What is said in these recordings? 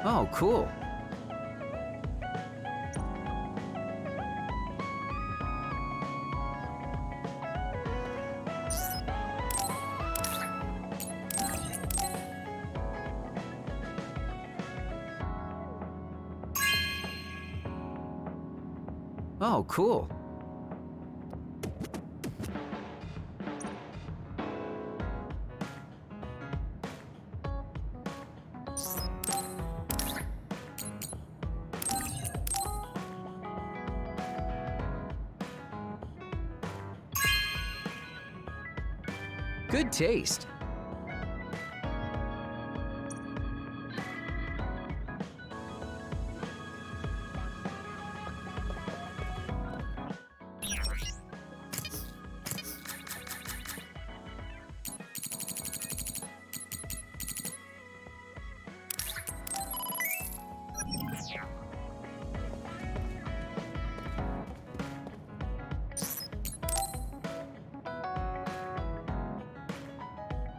Oh, cool. Oh, cool. Good taste.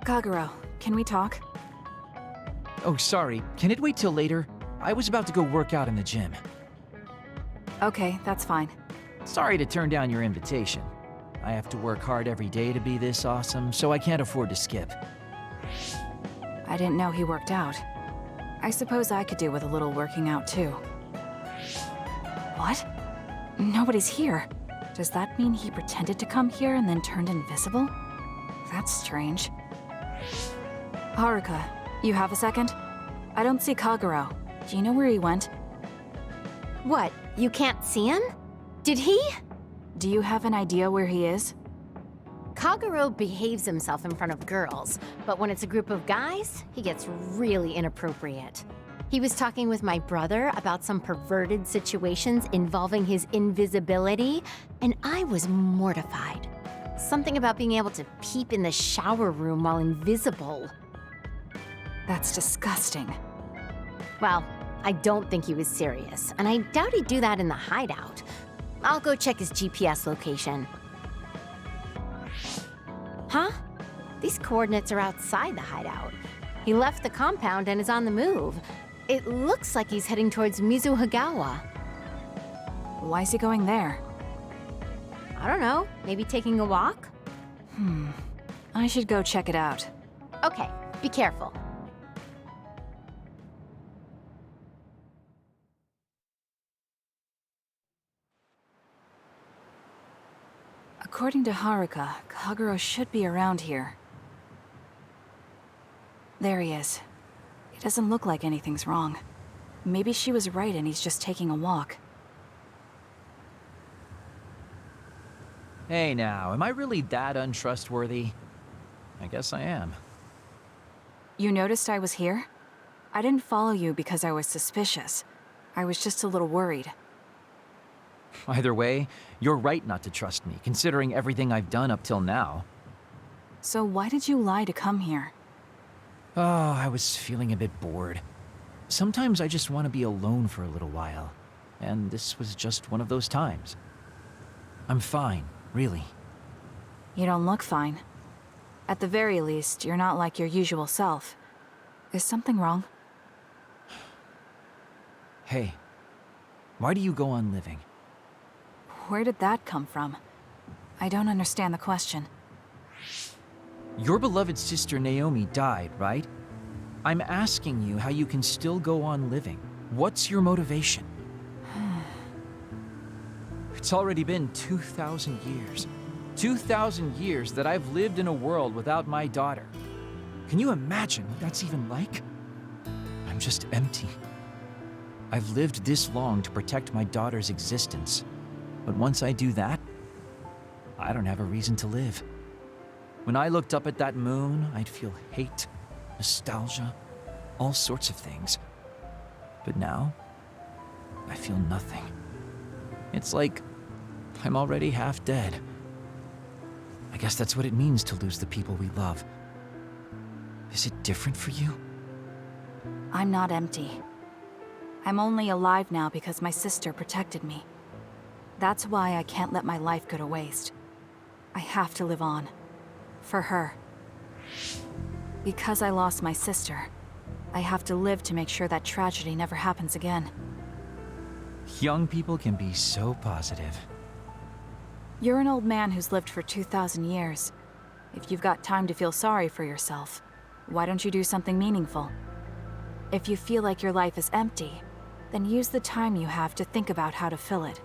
Kagero, can we talk? Oh, sorry. Can it wait till later? I was about to go work out in the gym. Okay, that's fine. Sorry to turn down your invitation. I have to work hard every day to be this awesome, so I can't afford to skip. I didn't know he worked out. I suppose I could do with a little working out too. What? Nobody's here. Does that mean he pretended to come here and then turned invisible? That's strange. Haruka, you have a second? I don't see Kagero. Do you know where he went? What, you can't see him? Did he? Do you have an idea where he is? Kagero behaves himself in front of girls, but when it's a group of guys, he gets really inappropriate. He was talking with my brother about some perverted situations involving his invisibility, and I was mortified. Something about being able to peep in the shower room while invisible. That's disgusting. Well, I don't think he was serious, and I doubt he'd do that in the hideout. I'll go check his GPS location. Huh? These coordinates are outside the hideout. He left the compound and is on the move. It looks like he's heading towards Mizuhagawa. Why is he going there? I don't know, maybe taking a walk? I should go check it out. Okay, be careful. According to Haruka, Kagero should be around here. There he is. It doesn't look like anything's wrong. Maybe she was right and he's just taking a walk. Hey now, am I really that untrustworthy? I guess I am. You noticed I was here? I didn't follow you because I was suspicious. I was just a little worried. Either way, you're right not to trust me, considering everything I've done up till now. So why did you lie to come here? Oh, I was feeling a bit bored. Sometimes I just want to be alone for a little while, and this was just one of those times. I'm fine, really. You don't look fine. At the very least, you're not like your usual self. Is something wrong? Hey, why do you go on living? Where did that come from? I don't understand the question. Your beloved sister Naomi died, right? I'm asking you how you can still go on living. What's your motivation? It's already been 2,000 years. 2,000 years that I've lived in a world without my daughter. Can you imagine what that's even like? I'm just empty. I've lived this long to protect my daughter's existence. But once I do that, I don't have a reason to live. When I looked up at that moon, I'd feel hate, nostalgia, all sorts of things. But now, I feel nothing. It's like I'm already half dead. I guess that's what it means to lose the people we love. Is it different for you? I'm not empty. I'm only alive now because my sister protected me. That's why I can't let my life go to waste. I have to live on. For her. Because I lost my sister, I have to live to make sure that tragedy never happens again. Young people can be so positive. You're an old man who's lived for 2,000 years. If you've got time to feel sorry for yourself, why don't you do something meaningful? If you feel like your life is empty, then use the time you have to think about how to fill it.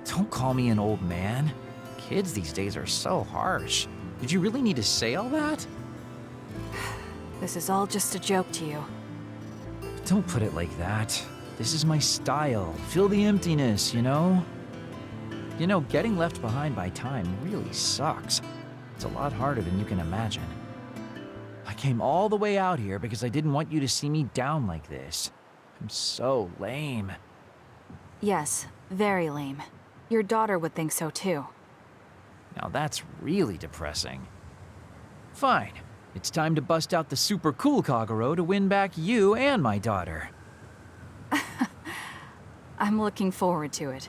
Don't call me an old man. Kids these days are so harsh. Did you really need to say all that? This is all just a joke to you. Don't put it like that. This is my style. Fill the emptiness, you know? You know, getting left behind by time really sucks. It's a lot harder than you can imagine. I came all the way out here because I didn't want you to see me down like this. I'm so lame. Yes, very lame. Your daughter would think so too. Now that's really depressing. Fine. It's time to bust out the super cool Kagero to win back you and my daughter. I'm looking forward to it.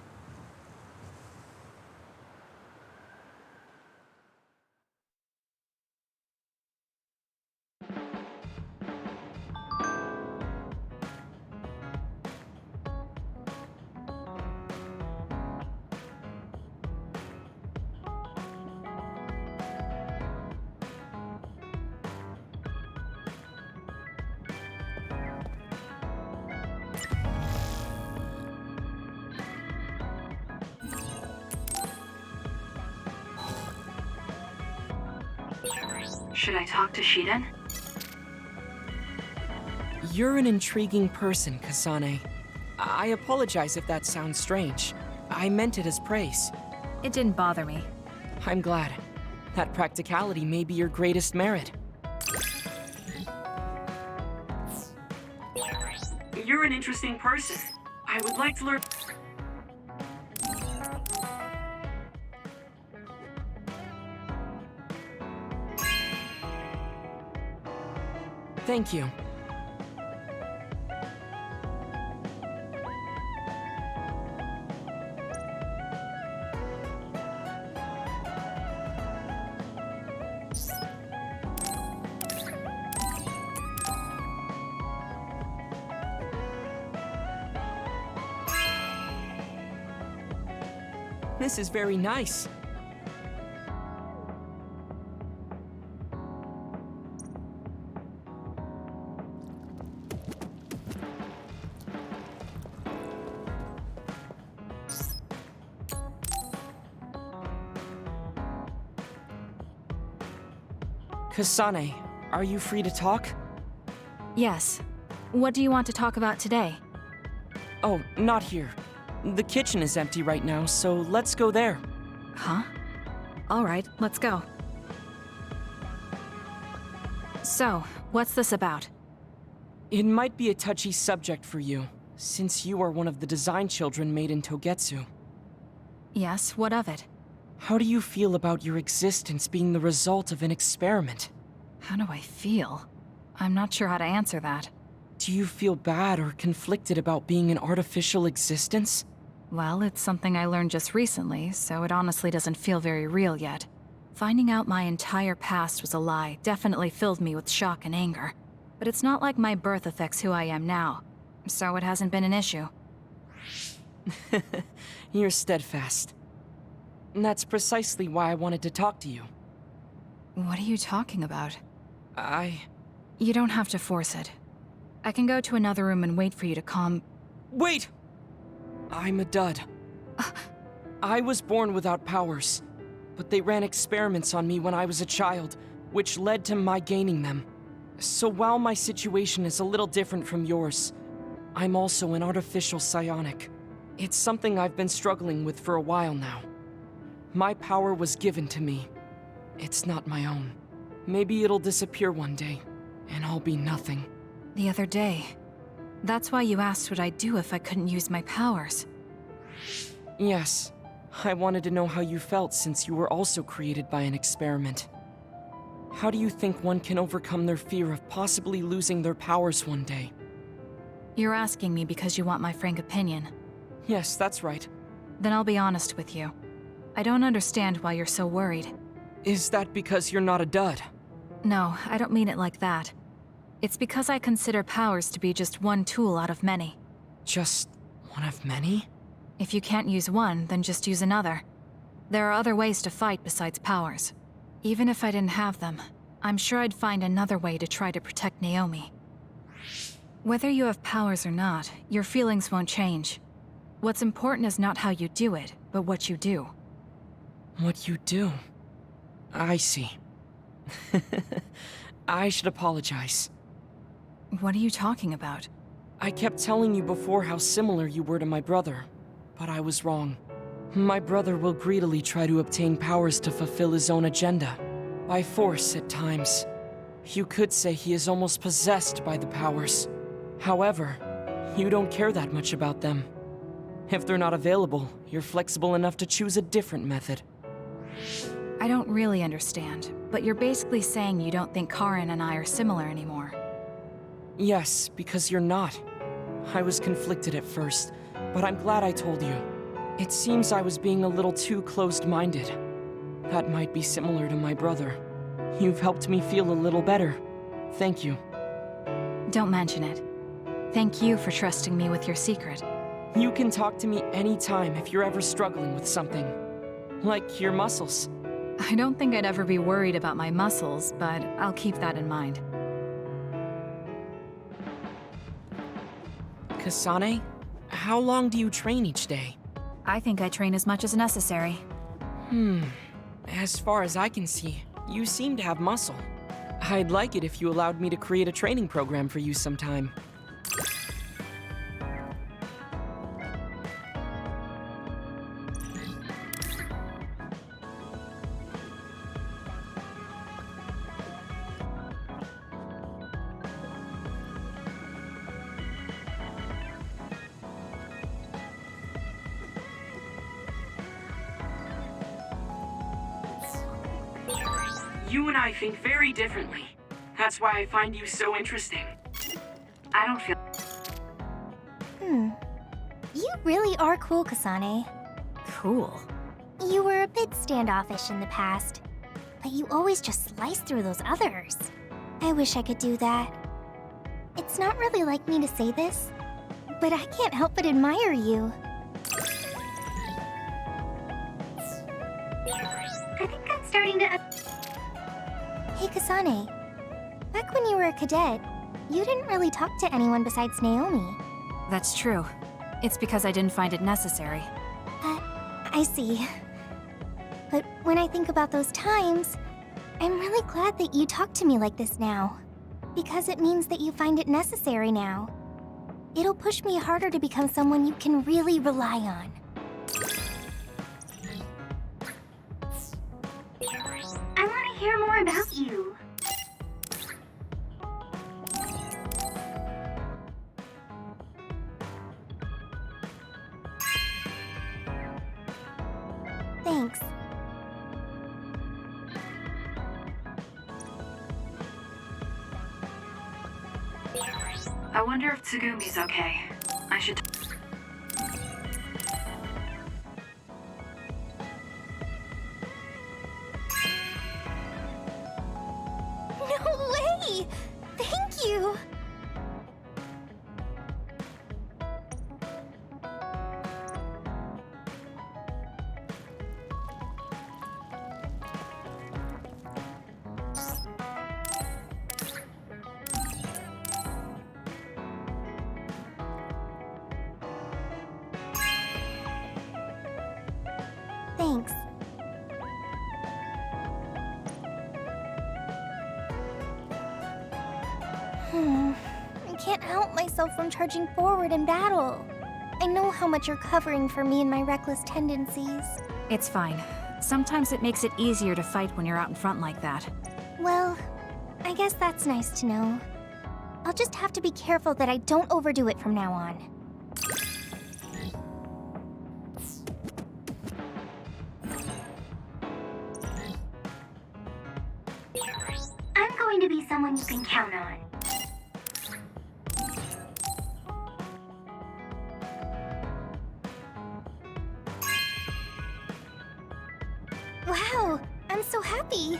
Should I talk to Shiden? You're an intriguing person, Kasane. I apologize if that sounds strange. I meant it as praise. It didn't bother me. I'm glad. That practicality may be your greatest merit. You're an interesting person. I would like to learn. Thank you. This is very nice. Kasane, are you free to talk? Yes. What do you want to talk about today? Oh, not here. The kitchen is empty right now, so let's go there. Huh? All right, let's go. So, what's this about? It might be a touchy subject for you, since you are one of the design children made in Togetsu. Yes, what of it? How do you feel about your existence being the result of an experiment? How do I feel? I'm not sure how to answer that. Do you feel bad or conflicted about being an artificial existence? Well, it's something I learned just recently, so it honestly doesn't feel very real yet. Finding out my entire past was a lie definitely filled me with shock and anger. But it's not like my birth affects who I am now, so it hasn't been an issue. You're steadfast. And that's precisely why I wanted to talk to you. What are you talking about? You You don't have to force it. I can go to another room and wait for you to calm... Wait! I'm a dud. I was born without powers, but they ran experiments on me when I was a child, which led to my gaining them. So while my situation is a little different from yours, I'm also an artificial psionic. It's something I've been struggling with for a while now. My power was given to me. It's not my own. Maybe it'll disappear one day, and I'll be nothing. The other day. That's why you asked what I'd do if I couldn't use my powers. Yes. I wanted to know how you felt since you were also created by an experiment. How do you think one can overcome their fear of possibly losing their powers one day? You're asking me because you want my frank opinion. Yes, that's right. Then I'll be honest with you. I don't understand why you're so worried. Is that because you're not a dud? No, I don't mean it like that. It's because I consider powers to be just one tool out of many. Just one of many? If you can't use one, then just use another. There are other ways to fight besides powers. Even if I didn't have them, I'm sure I'd find another way to try to protect Naomi. Whether you have powers or not, your feelings won't change. What's important is not how you do it, but what you do. What you do? I see. I should apologize. What are you talking about? I kept telling you before how similar you were to my brother, but I was wrong. My brother will greedily try to obtain powers to fulfill his own agenda, by force at times. You could say he is almost possessed by the powers. However, you don't care that much about them. If they're not available, you're flexible enough to choose a different method. I don't really understand, but you're basically saying you don't think Karin and I are similar anymore. Yes, because you're not. I was conflicted at first, but I'm glad I told you. It seems I was being a little too closed-minded. That might be similar to my brother. You've helped me feel a little better. Thank you. Don't mention it. Thank you for trusting me with your secret. You can talk to me anytime if you're ever struggling with something. Like your muscles. I don't think I'd ever be worried about my muscles, but I'll keep that in mind. Kasane, how long do you train each day? I think I train as much as necessary. As far as I can see, you seem to have muscle. I'd like it if you allowed me to create a training program for you sometime. You and I think very differently. That's why I find you so interesting. I don't feel... You really are cool, Kasane. Cool. You were a bit standoffish in the past, but you always just slice through those others. I wish I could do that. It's not really like me to say this, but I can't help but admire you. I think I'm starting to... Hey, Kasane. Back when you were a cadet, you didn't really talk to anyone besides Naomi. That's true. It's because I didn't find it necessary. I see. But when I think about those times, I'm really glad that you talk to me like this now. Because it means that you find it necessary now. It'll push me harder to become someone you can really rely on. I want to hear more about you. Thanks. I wonder if Tsugumi's okay. I should... No way! Thank you! Thanks. I can't help myself from charging forward in battle. I know how much you're covering for me and my reckless tendencies. It's fine. Sometimes it makes it easier to fight when you're out in front like that. Well, I guess that's nice to know. I'll just have to be careful that I don't overdo it from now on. I'm going to be someone you can count on. Wow, I'm so happy.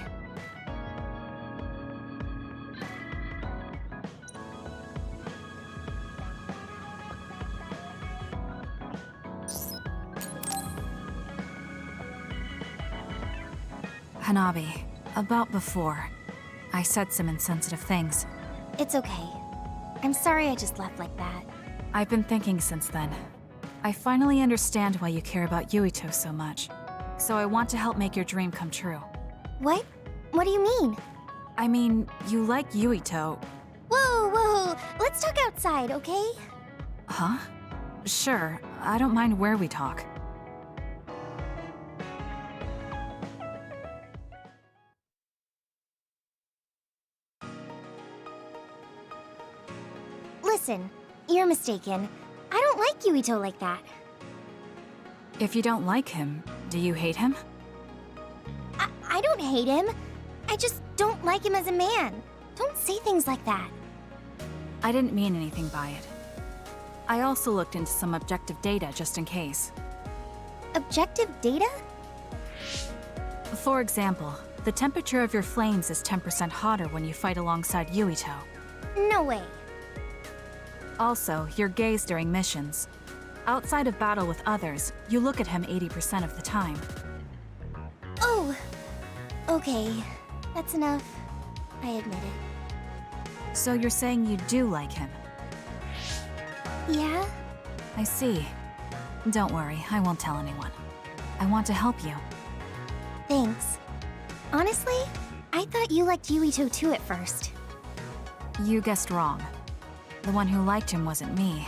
Hanabi, about before. I said some insensitive things. It's okay. I'm sorry I just left like that. I've been thinking since then. I finally understand why you care about Yuito so much. So I want to help make your dream come true. What? What do you mean? I mean, you like Yuito. Whoa, whoa! Let's talk outside, okay? Huh? Sure, I don't mind where we talk. Listen, you're mistaken. I don't like Yuito like that. If you don't like him, do you hate him? I don't hate him. I just don't like him as a man. Don't say things like that. I didn't mean anything by it. I also looked into some objective data just in case. Objective data? For example, the temperature of your flames is 10% hotter when you fight alongside Yuito. No way. Also, your gaze during missions. Outside of battle with others, you look at him 80% of the time. Oh, okay. That's enough. I admit it. So you're saying you do like him? Yeah? I see. Don't worry, I won't tell anyone. I want to help you. Thanks. Honestly, I thought you liked Yuito too at first. You guessed wrong. The one who liked him wasn't me.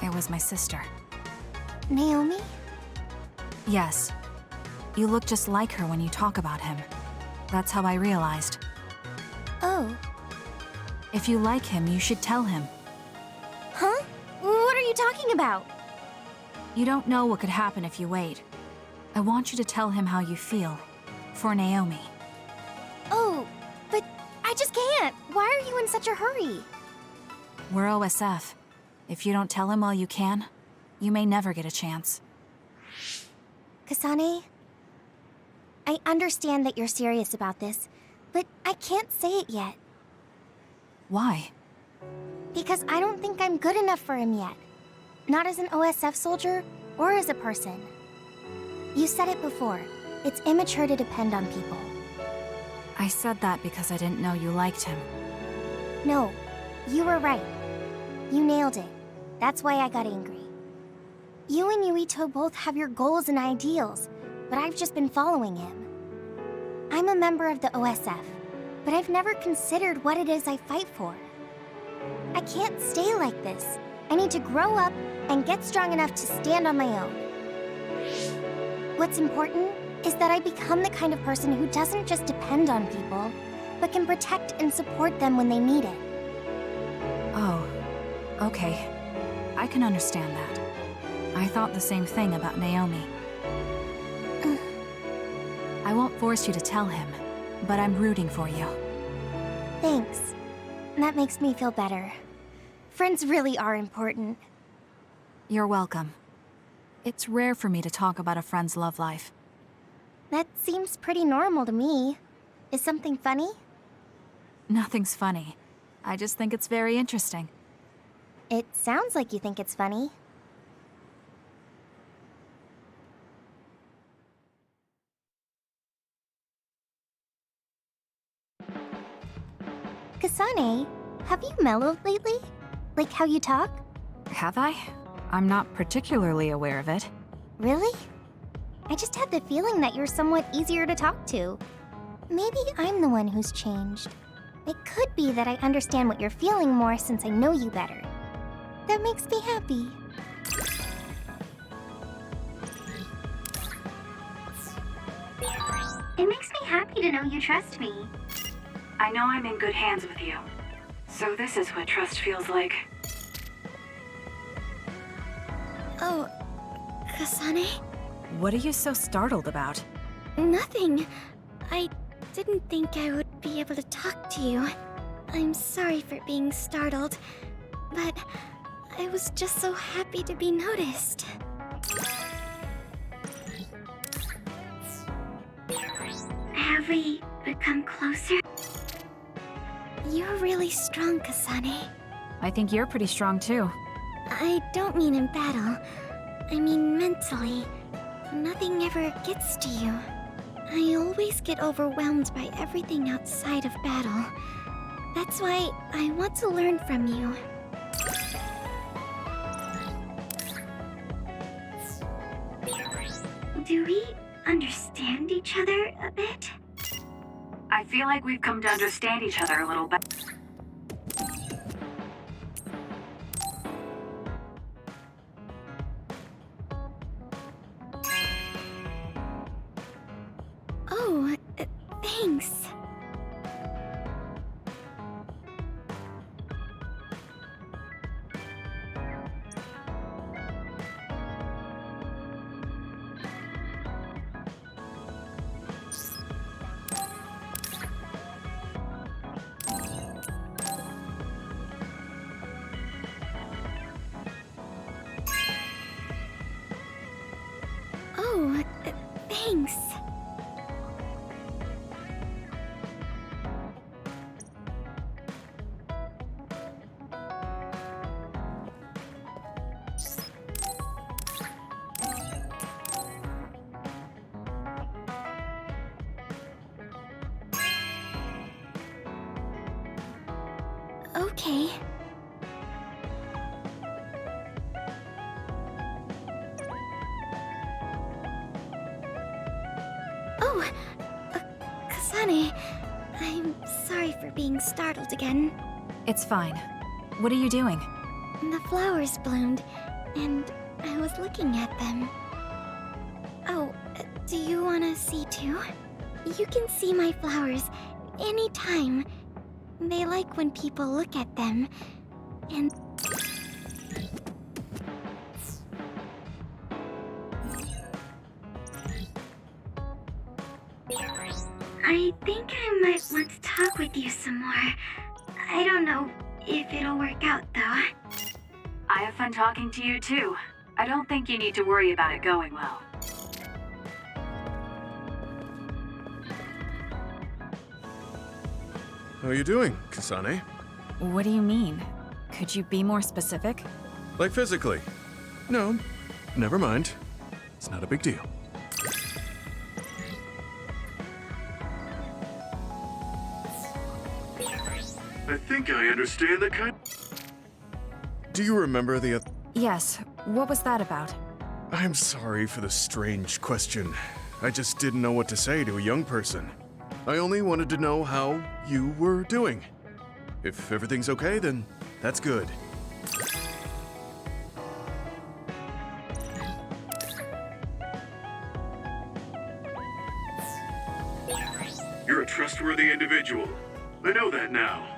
It was my sister. Naomi? Yes. You look just like her when you talk about him. That's how I realized. Oh. If you like him, you should tell him. Huh? What are you talking about? You don't know what could happen if you wait. I want you to tell him how you feel. For Naomi. Oh, but I just can't. Why are you in such a hurry? We're OSF. If you don't tell him while you can, you may never get a chance. Kasane, I understand that you're serious about this, but I can't say it yet. Why? Because I don't think I'm good enough for him yet. Not as an OSF soldier, or as a person. You said it before. It's immature to depend on people. I said that because I didn't know you liked him. No, you were right. You nailed it. That's why I got angry. You and Yuito both have your goals and ideals, but I've just been following him. I'm a member of the OSF, but I've never considered what it is I fight for. I can't stay like this. I need to grow up and get strong enough to stand on my own. What's important is that I become the kind of person who doesn't just depend on people, but can protect and support them when they need it. Oh, okay. I can understand that. I thought the same thing about Naomi. I won't force you to tell him, but I'm rooting for you. Thanks. That makes me feel better. Friends really are important. You're welcome. It's rare for me to talk about a friend's love life. That seems pretty normal to me. Is something funny? Nothing's funny. I just think it's very interesting. It sounds like you think it's funny. Kasane, have you mellowed lately? Like how you talk? Have I? I'm not particularly aware of it. Really? I just had the feeling that you're somewhat easier to talk to. Maybe I'm the one who's changed. It could be that I understand what you're feeling more since I know you better. That makes me happy. It makes me happy to know you trust me. I know I'm in good hands with you. So this is what trust feels like. Oh, Kasane? What are you so startled about? Nothing. I didn't think I would be able to talk to you. I'm sorry for being startled, but I was just so happy to be noticed. Have we become closer? You're really strong, Kasane. I think you're pretty strong too. I don't mean in battle. I mean mentally. Nothing ever gets to you. I always get overwhelmed by everything outside of battle. That's why I want to learn from you. Do we understand each other a bit? I feel like we've come to understand each other a little bit. Oh, thanks. Oh, thanks. Okay. Oh, Kasane, I'm sorry for being startled again. It's fine. What are you doing? The flowers bloomed, and I was looking at them. Oh, do you want to see too? You can see my flowers anytime. They like when people look at them, and... I think I might want to talk with you some more. I don't know if it'll work out, though. I have fun talking to you too. I don't think you need to worry about it going well. How are you doing, Kasane? What do you mean? Could you be more specific? Like physically? No, never mind. It's not a big deal. I think I understand the kind... Do you remember the... Yes. What was that about? I'm sorry for the strange question. I just didn't know what to say to a young person. I only wanted to know how you were doing. If everything's okay, then that's good. You're a trustworthy individual. I know that now.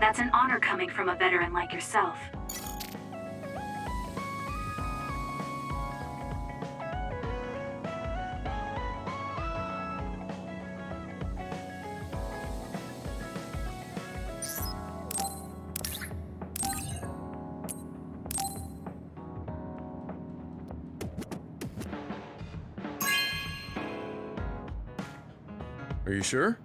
That's an honor coming from a veteran like yourself. Are you sure?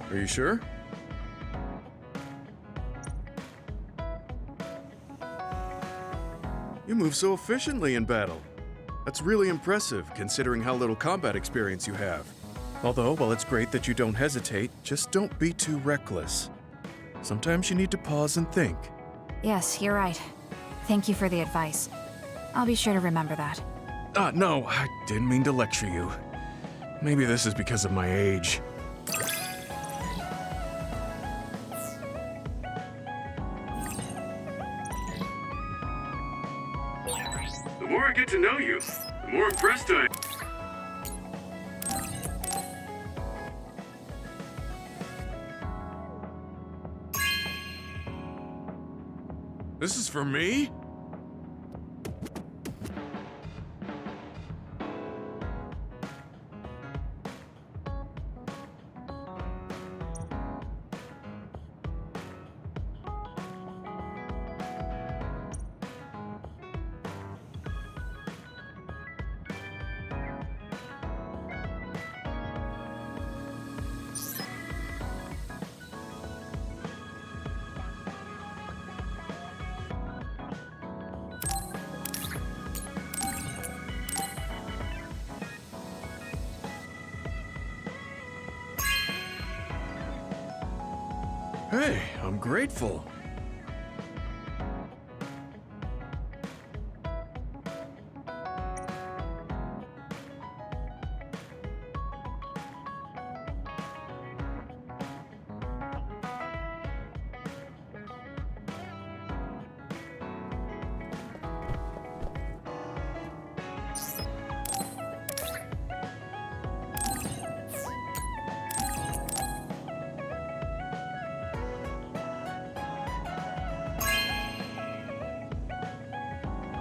Are you sure? You move so efficiently in battle. That's really impressive, considering how little combat experience you have. Although, while it's great that you don't hesitate, just don't be too reckless. Sometimes you need to pause and think. Yes, you're right. Thank you for the advice. I'll be sure to remember that. No, I didn't mean to lecture you. Maybe this is because of my age. The more I get to know you, the more impressed I am. This is for me? Hey, I'm grateful.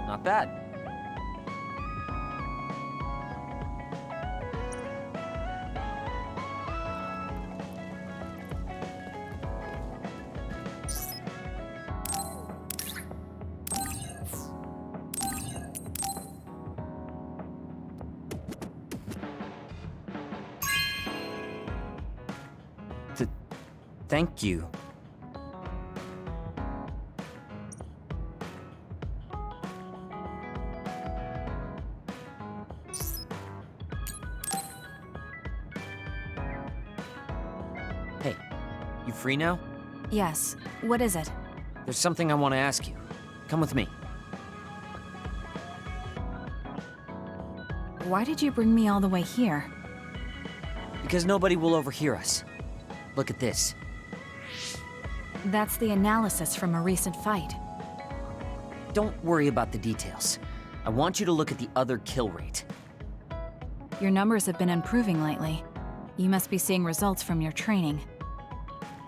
Not bad. Thank you. Hey, you free now? Yes. What is it? There's something I want to ask you. Come with me. Why did you bring me all the way here? Because nobody will overhear us. Look at this. That's the analysis from a recent fight. Don't worry about the details. I want you to look at the other kill rate. Your numbers have been improving lately. You must be seeing results from your training.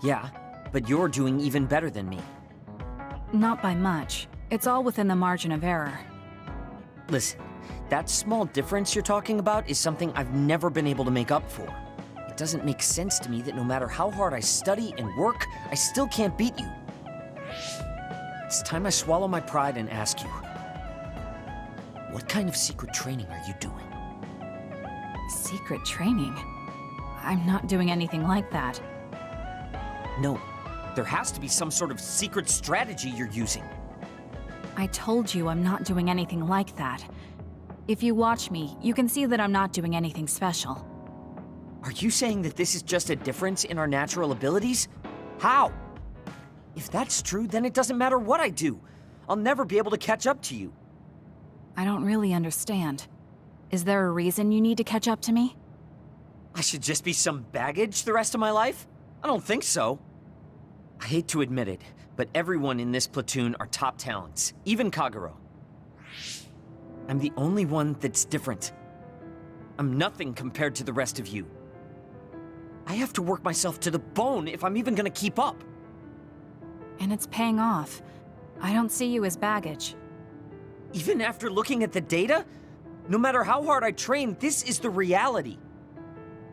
Yeah, but you're doing even better than me. Not by much. It's all within the margin of error. Listen, that small difference you're talking about is something I've never been able to make up for. It doesn't make sense to me that no matter how hard I study and work, I still can't beat you. It's time I swallow my pride and ask you, what kind of secret training are you doing? Secret training? I'm not doing anything like that. No, there has to be some sort of secret strategy you're using. I told you I'm not doing anything like that. If you watch me, you can see that I'm not doing anything special. Are you saying that this is just a difference in our natural abilities? How? If that's true, then it doesn't matter what I do. I'll never be able to catch up to you. I don't really understand. Is there a reason you need to catch up to me? I should just be some baggage the rest of my life? I don't think so. I hate to admit it, but everyone in this platoon are top talents, even Kagero. I'm the only one that's different. I'm nothing compared to the rest of you. I have to work myself to the bone if I'm even gonna keep up. And it's paying off. I don't see you as baggage. Even after looking at the data? No matter how hard I train, this is the reality.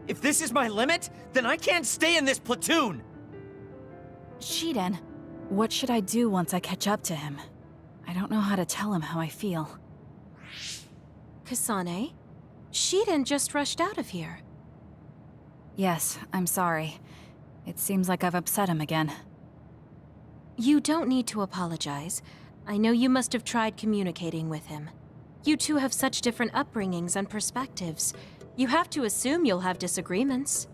If this is my limit, then I can't stay in this platoon! Shiden, what should I do once I catch up to him? I don't know how to tell him how I feel. Kasane? Shiden just rushed out of here. Yes, I'm sorry. It seems like I've upset him again. You don't need to apologize. I know you must have tried communicating with him. You two have such different upbringings and perspectives. You have to assume you'll have disagreements.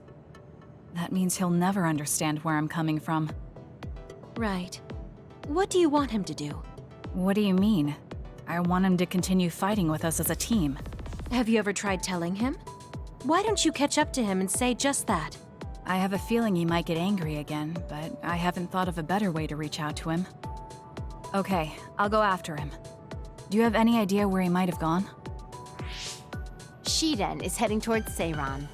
That means he'll never understand where I'm coming from. Right. What do you want him to do? What do you mean? I want him to continue fighting with us as a team. Have you ever tried telling him? Why don't you catch up to him and say just that? I have a feeling he might get angry again, but I haven't thought of a better way to reach out to him. Okay, I'll go after him. Do you have any idea where he might have gone? Shiden is heading towards Seiran.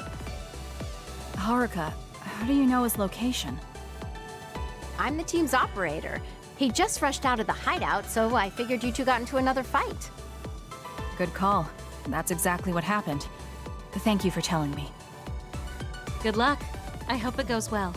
Haruka, how do you know his location? I'm the team's operator. He just rushed out of the hideout, so I figured you two got into another fight. Good call. That's exactly what happened. Thank you for telling me. Good luck. I hope it goes well.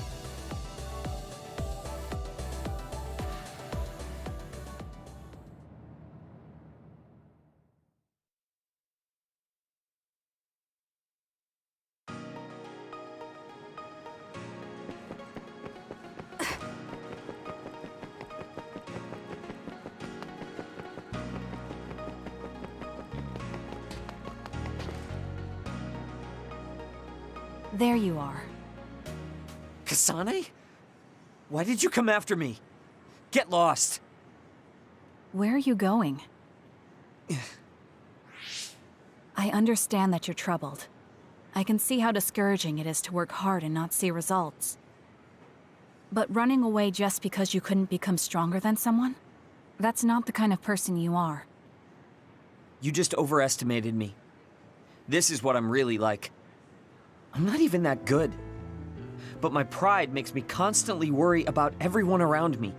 There you are. Kasane? Why did you come after me? Get lost. Where are you going? I understand that you're troubled. I can see how discouraging it is to work hard and not see results. But running away just because you couldn't become stronger than someone? That's not the kind of person you are. You just overestimated me. This is what I'm really like. I'm not even that good. But my pride makes me constantly worry about everyone around me.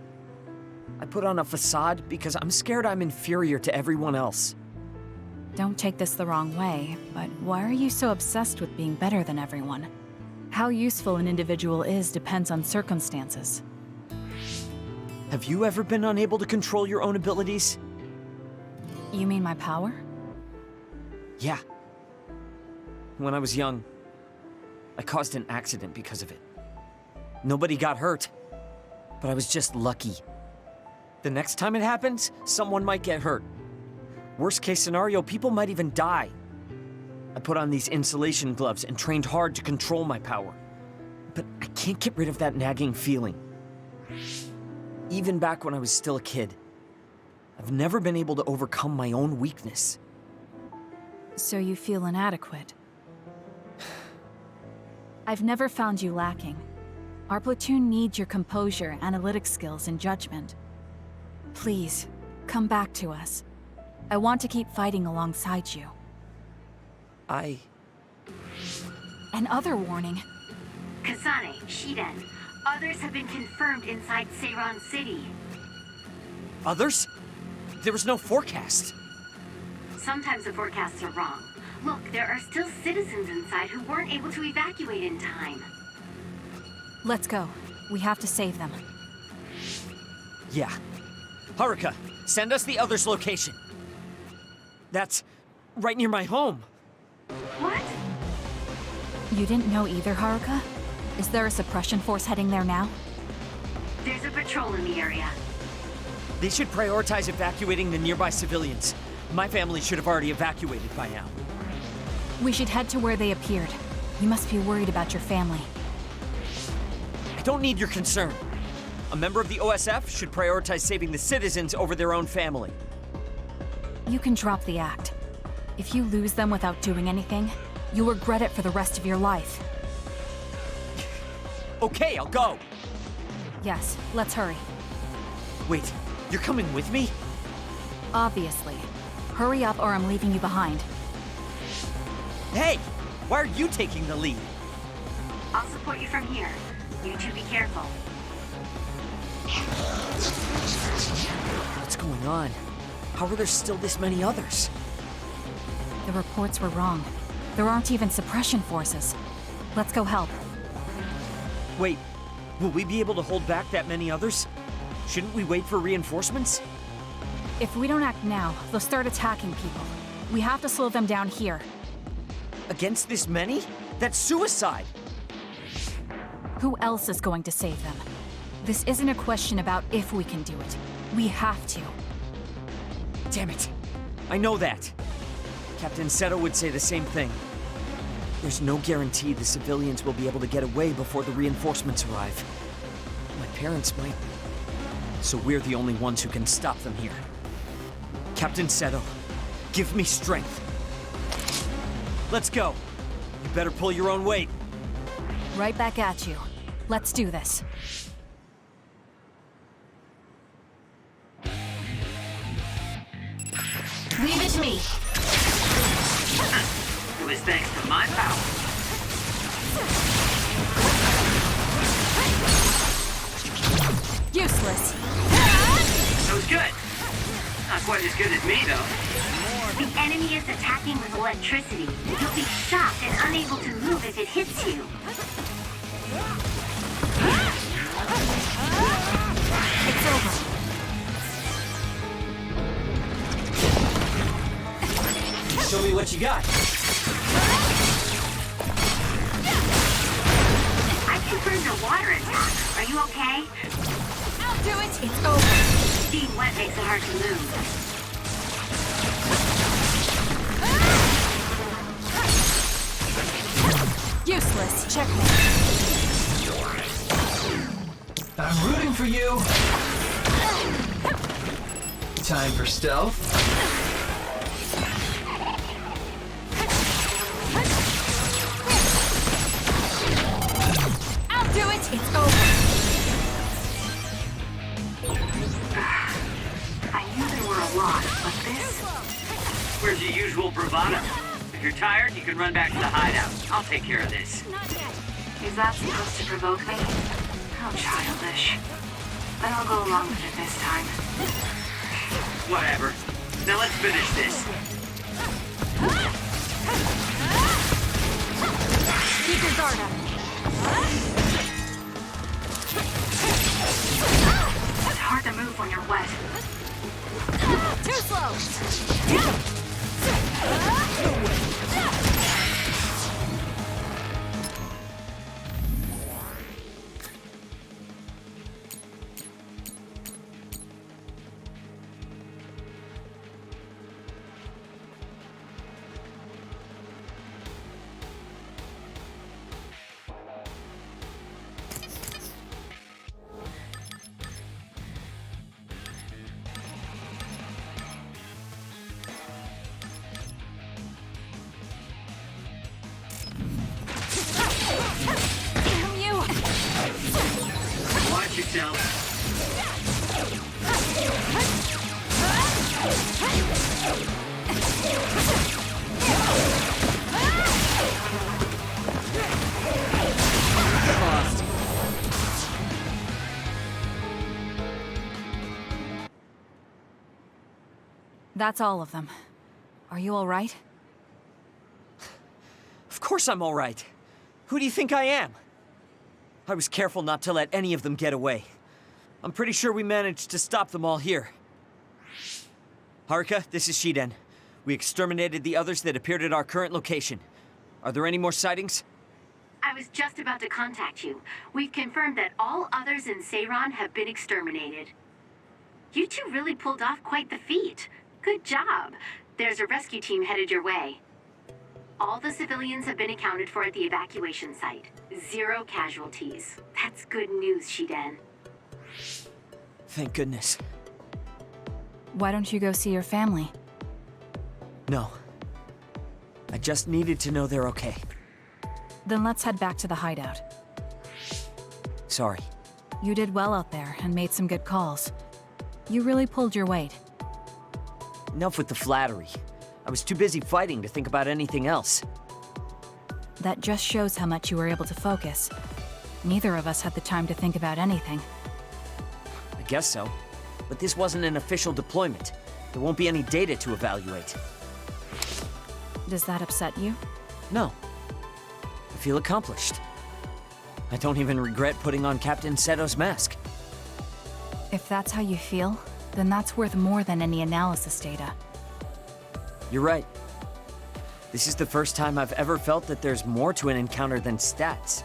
I put on a facade because I'm scared I'm inferior to everyone else. Don't take this the wrong way, but why are you so obsessed with being better than everyone? How useful an individual is depends on circumstances. Have you ever been unable to control your own abilities? You mean my power? Yeah. When I was young, I caused an accident because of it. Nobody got hurt, but I was just lucky. The next time it happens, someone might get hurt. Worst case scenario, people might even die. I put on these insulation gloves and trained hard to control my power. But I can't get rid of that nagging feeling. Even back when I was still a kid, I've never been able to overcome my own weakness. So you feel inadequate? I've never found you lacking. Our platoon needs your composure, analytic skills, and judgment. Please, come back to us. I want to keep fighting alongside you. Another warning. Kasane, Shiden, others have been confirmed inside Seiran City. Others? There was no forecast. Sometimes the forecasts are wrong. Look, there are still citizens inside who weren't able to evacuate in time. Let's go. We have to save them. Yeah. Haruka, send us the others' location. That's right near my home. What? You didn't know either, Haruka? Is there a suppression force heading there now? There's a patrol in the area. They should prioritize evacuating the nearby civilians. My family should have already evacuated by now. We should head to where they appeared. You must be worried about your family. I don't need your concern. A member of the OSF should prioritize saving the citizens over their own family. You can drop the act. If you lose them without doing anything, you'll regret it for the rest of your life. Okay, I'll go. Yes, let's hurry. Wait, you're coming with me? Obviously. Hurry up or I'm leaving you behind. Hey, why are you taking the lead? I'll support you from here. You two be careful. What's going on? How are there still this many others? The reports were wrong. There aren't even suppression forces. Let's go help. Wait, will we be able to hold back that many others? Shouldn't we wait for reinforcements? If we don't act now, they'll start attacking people. We have to slow them down here. Against this many? That's suicide! Who else is going to save them? This isn't a question about if we can do it. We have to. Damn it. I know that. Captain Seto would say the same thing. There's no guarantee the civilians will be able to get away before the reinforcements arrive. My parents might. So we're the only ones who can stop them here. Captain Seto, give me strength. Let's go. You better pull your own weight. Right back at you. Let's do this. Leave it to me. It was thanks to my power. Useless. That was good. Not quite as good as me, though. The enemy is attacking with electricity. You'll be shocked and unable to move if it hits you. It's over. Show me what you got. I confirmed a water attack. Are you okay? I'll do it. It's over. Being wet makes it hard to move. Useless. Checkmate. I'm rooting for you. Time for stealth. I'll do it! It's over! I knew there were a lot, but this... Where's your usual bravado? If you're tired, you can run back to the hideout. I'll take care of this. Is that supposed to provoke me? How childish. But I'll go along with it this time. Whatever. Now let's finish this. Keep your guard up. It's hard to move when you're wet. Too slow! Damn you! Watch yourself. Lost. That's all of them. Are you all right? Of course I'm all right. Who do you think I am? I was careful not to let any of them get away. I'm pretty sure we managed to stop them all here. Haruka, this is Shiden. We exterminated the others that appeared at our current location. Are there any more sightings? I was just about to contact you. We've confirmed that all others in Seiran have been exterminated. You two really pulled off quite the feat. Good job. There's a rescue team headed your way. All the civilians have been accounted for at the evacuation site. 0 casualties. That's good news, Shiden. Thank goodness. Why don't you go see your family? No. I just needed to know they're okay. Then let's head back to the hideout. Sorry. You did well out there and made some good calls. You really pulled your weight. Enough with the flattery. I was too busy fighting to think about anything else. That just shows how much you were able to focus. Neither of us had the time to think about anything. I guess so. But this wasn't an official deployment. There won't be any data to evaluate. Does that upset you? No. I feel accomplished. I don't even regret putting on Captain Seto's mask. If that's how you feel, then that's worth more than any analysis data. You're right. This is the first time I've ever felt that there's more to an encounter than stats.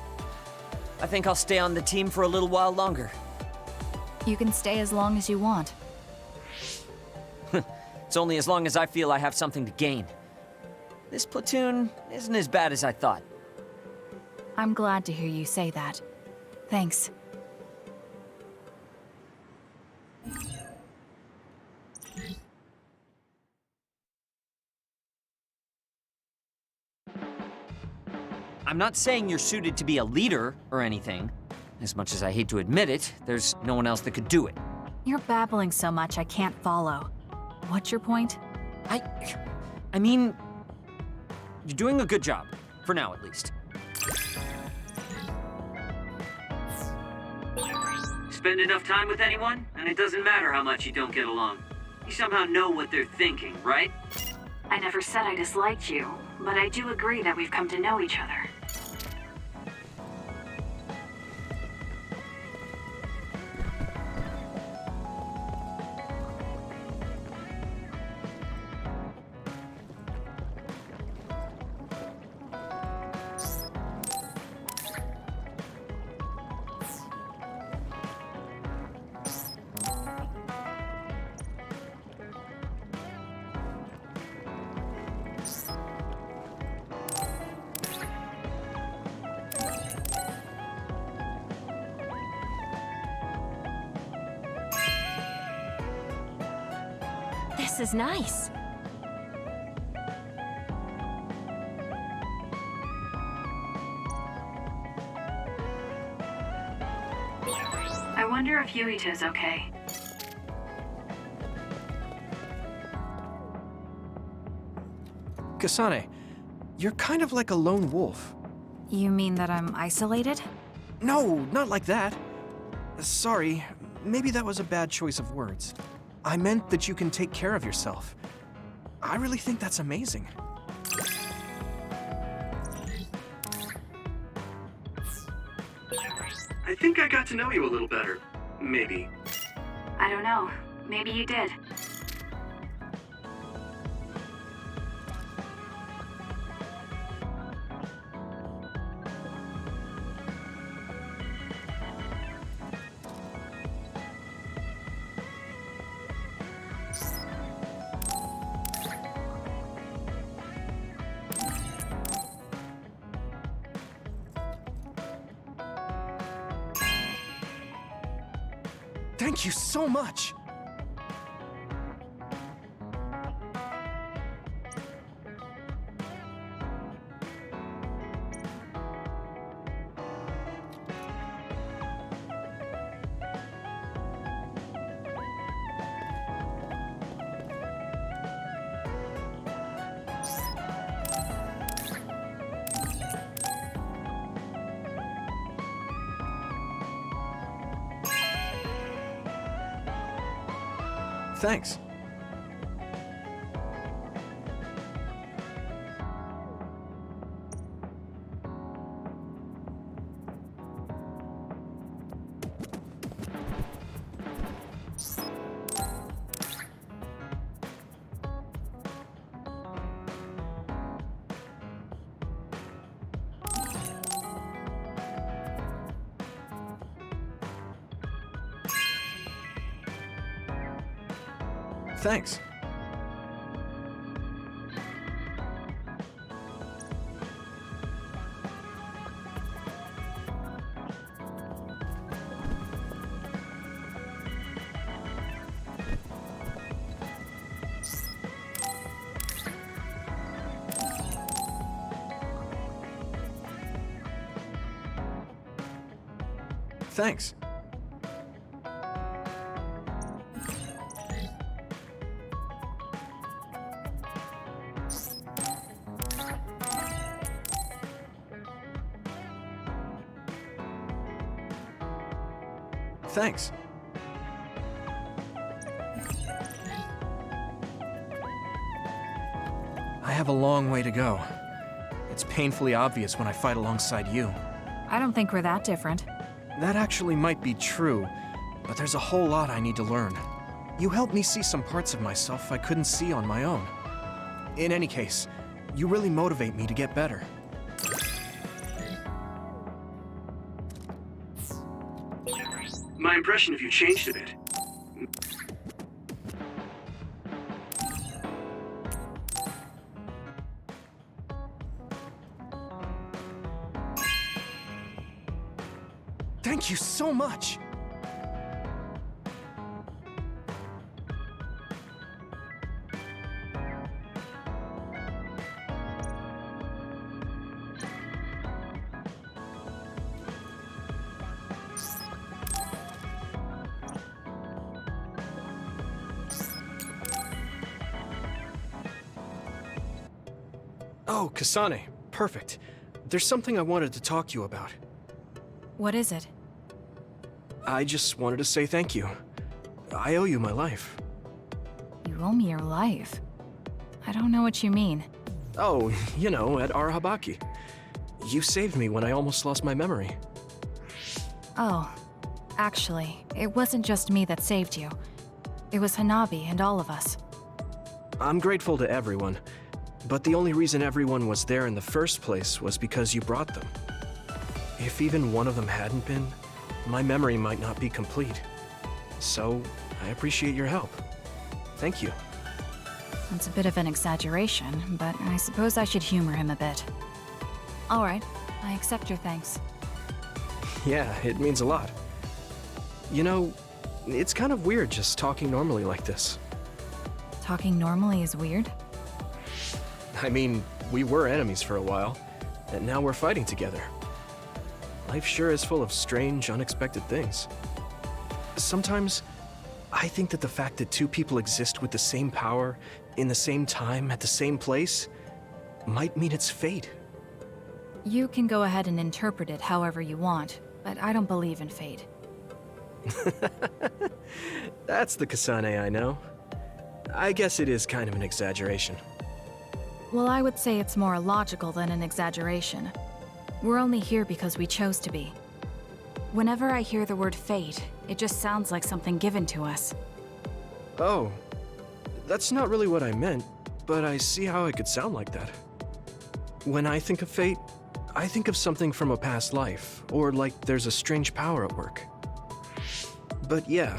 I think I'll stay on the team for a little while longer. You can stay as long as you want. It's only as long as I feel I have something to gain. This platoon isn't as bad as I thought. I'm glad to hear you say that. Thanks. I'm not saying you're suited to be a leader or anything. As much as I hate to admit it, there's no one else that could do it. You're babbling so much I can't follow. What's your point? I mean, you're doing a good job. For now, at least. Spend enough time with anyone, and it doesn't matter how much you don't get along. You somehow know what they're thinking, right? I never said I disliked you, but I do agree that we've come to know each other. This is nice. I wonder if Yuita's okay. Kasane, you're kind of like a lone wolf. You mean that I'm isolated? No, not like that. Sorry, maybe that was a bad choice of words. I meant that you can take care of yourself. I really think that's amazing. I think I got to know you a little better. Maybe. I don't know. Maybe you did. Thank you so much! Thanks. Thanks. Thanks. Thanks. I have a long way to go. It's painfully obvious when I fight alongside you. I don't think we're that different. That actually might be true, but there's a whole lot I need to learn. You helped me see some parts of myself I couldn't see on my own. In any case, you really motivate me to get better. My impression of you changed a bit. Thank you so much! Oh, Kasane, perfect. There's something I wanted to talk to you about. What is it? I just wanted to say thank you. I owe you my life. You owe me your life. I don't know what you mean. Oh, you know, at Arahabaki. You saved me when I almost lost my memory. Oh, actually, it wasn't just me that saved you. It was Hanabi and all of us. I'm grateful to everyone, but the only reason everyone was there in the first place was because you brought them. If even one of them hadn't been, my memory might not be complete. So, I appreciate your help. Thank you. That's a bit of an exaggeration, but I suppose I should humor him a bit. All right, I accept your thanks. Yeah, it means a lot. You know, it's kind of weird just talking normally like this. Talking normally is weird? I mean, we were enemies for a while, and now we're fighting together. Life sure is full of strange, unexpected things. Sometimes, I think that the fact that two people exist with the same power, in the same time, at the same place, might mean it's fate. You can go ahead and interpret it however you want, but I don't believe in fate. That's the Kasane I know. I guess it is kind of an exaggeration. Well, I would say it's more logical than an exaggeration. We're only here because we chose to be. Whenever I hear the word fate, it just sounds like something given to us. Oh, that's not really what I meant, but I see how it could sound like that. When I think of fate, I think of something from a past life, or like there's a strange power at work. But yeah,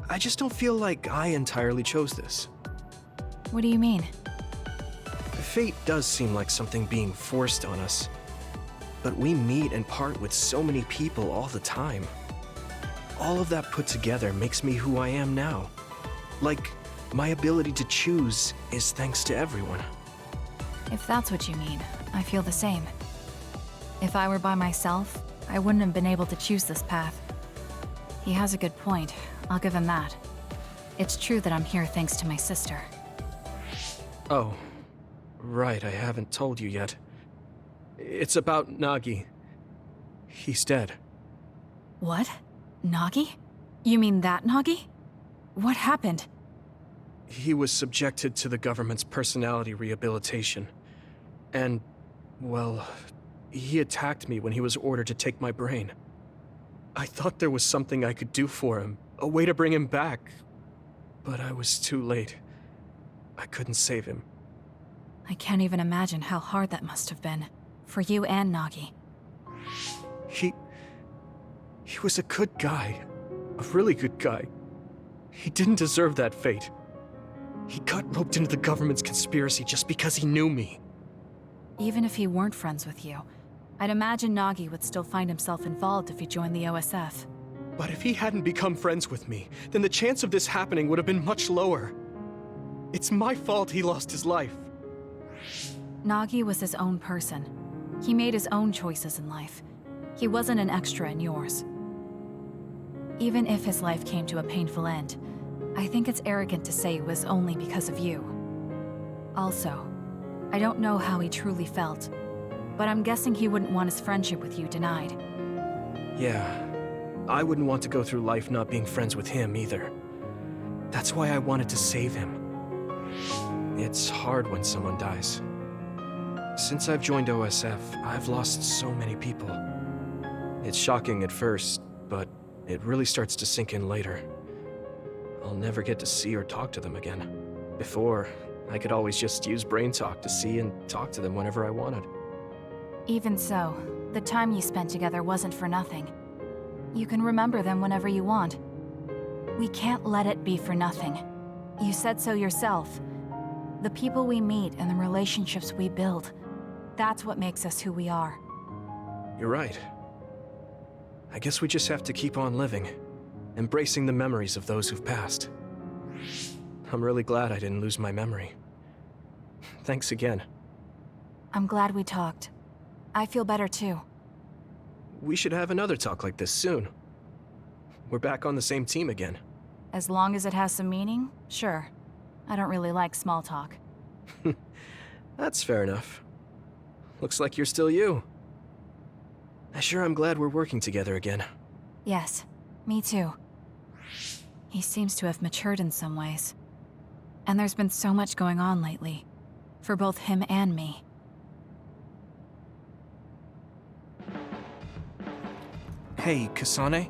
I just don't feel like I entirely chose this. What do you mean? Fate does seem like something being forced on us. But we meet and part with so many people all the time. All of that put together makes me who I am now. Like, my ability to choose is thanks to everyone. If that's what you mean, I feel the same. If I were by myself, I wouldn't have been able to choose this path. He has a good point, I'll give him that. It's true that I'm here thanks to my sister. Oh, right, I haven't told you yet. It's about Nagi. He's dead. What? Nagi? You mean that Nagi? What happened? He was subjected to the government's personality rehabilitation. And, well, he attacked me when he was ordered to take my brain. I thought there was something I could do for him, a way to bring him back. But I was too late. I couldn't save him. I can't even imagine how hard that must have been. For you and Nagi. He was a good guy. A really good guy. He didn't deserve that fate. He got roped into the government's conspiracy just because he knew me. Even if he weren't friends with you, I'd imagine Nagi would still find himself involved if he joined the OSF. But if he hadn't become friends with me, then the chance of this happening would have been much lower. It's my fault he lost his life. Nagi was his own person. He made his own choices in life. He wasn't an extra in yours. Even if his life came to a painful end, I think it's arrogant to say it was only because of you. Also, I don't know how he truly felt, but I'm guessing he wouldn't want his friendship with you denied. Yeah, I wouldn't want to go through life not being friends with him either. That's why I wanted to save him. It's hard when someone dies. Since I've joined OSF, I've lost so many people. It's shocking at first, but it really starts to sink in later. I'll never get to see or talk to them again. Before, I could always just use brain talk to see and talk to them whenever I wanted. Even so, the time you spent together wasn't for nothing. You can remember them whenever you want. We can't let it be for nothing. You said so yourself. The people we meet and the relationships we build, that's what makes us who we are. You're right. I guess we just have to keep on living, embracing the memories of those who've passed. I'm really glad I didn't lose my memory. Thanks again. I'm glad we talked. I feel better too. We should have another talk like this soon. We're back on the same team again. As long as it has some meaning, sure. I don't really like small talk. That's fair enough. Looks like you're still you. I sure am glad we're working together again. Yes, me too. He seems to have matured in some ways. And there's been so much going on lately. For both him and me. Hey, Kasane.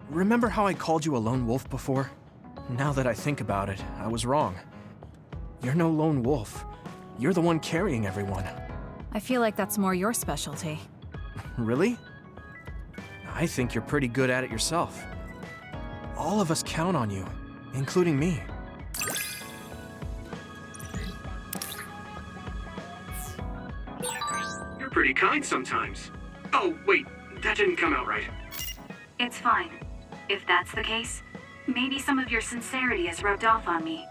Remember how I called you a lone wolf before? Now that I think about it, I was wrong. You're no lone wolf. You're the one carrying everyone. I feel like that's more your specialty. Really? I think you're pretty good at it yourself. All of us count on you, including me. You're pretty kind sometimes. Oh, wait, that didn't come out right. It's fine. If that's the case, maybe some of your sincerity has rubbed off on me.